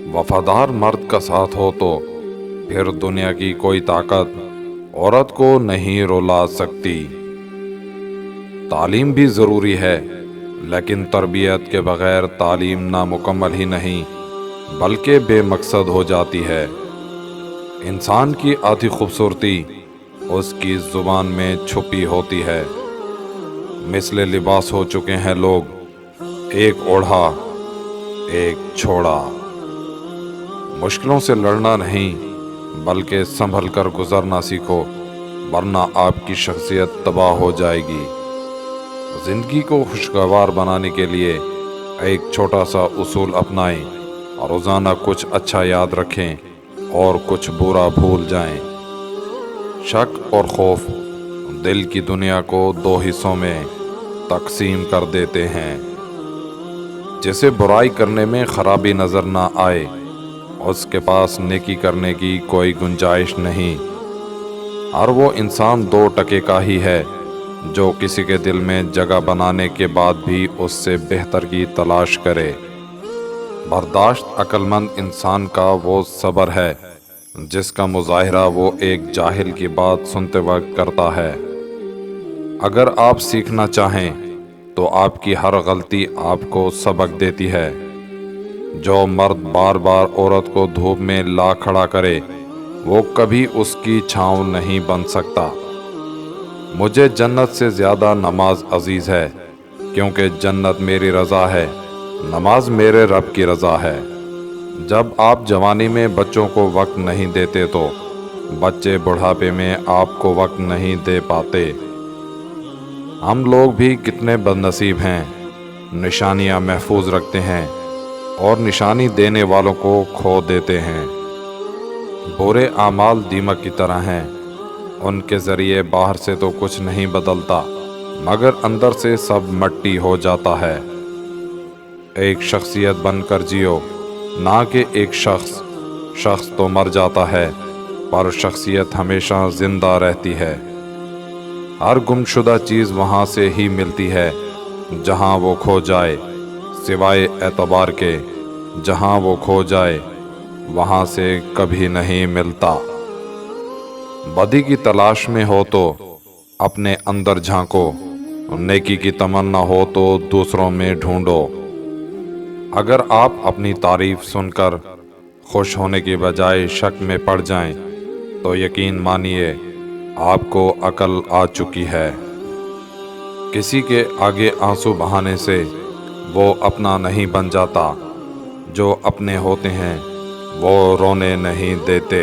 वफादार मर्द का साथ हो तो फिर दुनिया की कोई ताकत औरत को नहीं रुला सकती। तालीम भी ज़रूरी है, लेकिन तरबियत के बगैर तालीम नामुकम्मल ही नहीं बल्कि बेमकसद हो जाती है। इंसान की आधी खूबसूरती उसकी ज़ुबान में छुपी होती है। मिसले लिबास हो चुके हैं लोग, एक ओढ़ा एक छोड़ा। मुश्किलों से लड़ना नहीं बल्कि संभल कर गुजरना सीखो, वरना आपकी शख्सियत तबाह हो जाएगी। ज़िंदगी को खुशगवार बनाने के लिए एक छोटा सा उसूल अपनाएं और रोज़ाना कुछ अच्छा याद रखें और कुछ बुरा भूल जाएं। शक और खौफ दिल की दुनिया को दो हिस्सों में तकसीम कर देते हैं। जिसे बुराई करने में खराबी नज़र ना आए, उसके पास नेकी करने की कोई गुंजाइश नहीं। और वो इंसान 2 टके का ही है जो किसी के दिल में जगह बनाने के बाद भी उससे बेहतर की तलाश करे। बर्दाश्त अक्लमंद इंसान का वो सब्र है जिसका मुजाहिरा वो एक जाहिल की बात सुनते वक्त करता है। अगर आप सीखना चाहें तो आपकी हर गलती आपको सबक देती है। जो मर्द बार बार औरत को धूप में ला खड़ा करे वो कभी उसकी छांव नहीं बन सकता। मुझे जन्नत से ज़्यादा नमाज अजीज़ है, क्योंकि जन्नत मेरी रज़ा है, नमाज मेरे रब की रज़ा है। जब आप जवानी में बच्चों को वक्त नहीं देते तो बच्चे बुढ़ापे में आपको वक्त नहीं दे पाते। हम लोग भी कितने बदनसीब हैं, निशानियां महफूज रखते हैं और निशानी देने वालों को खो देते हैं। बुरे आमाल दीमक की तरह हैं, उनके ज़रिए बाहर से तो कुछ नहीं बदलता मगर अंदर से सब मट्टी हो जाता है। एक शख्सियत बनकर जियो, ना कि एक शख्स तो मर जाता है पर शख्सियत हमेशा ज़िंदा रहती है। हर गुमशुदा चीज़ वहाँ से ही मिलती है जहाँ वो खो जाए, सिवाय एतबार के जहाँ वो खो जाए वहाँ से कभी नहीं मिलता। बदी की तलाश में हो तो अपने अंदर झांको, नेकी की तमन्ना हो तो दूसरों में ढूंढो। अगर आप अपनी तारीफ सुनकर खुश होने की बजाय शक में पड़ जाएं, तो यकीन मानिए आपको अकल आ चुकी है। किसी के आगे आंसू बहाने से वो अपना नहीं बन जाता, जो अपने होते हैं वो रोने नहीं देते।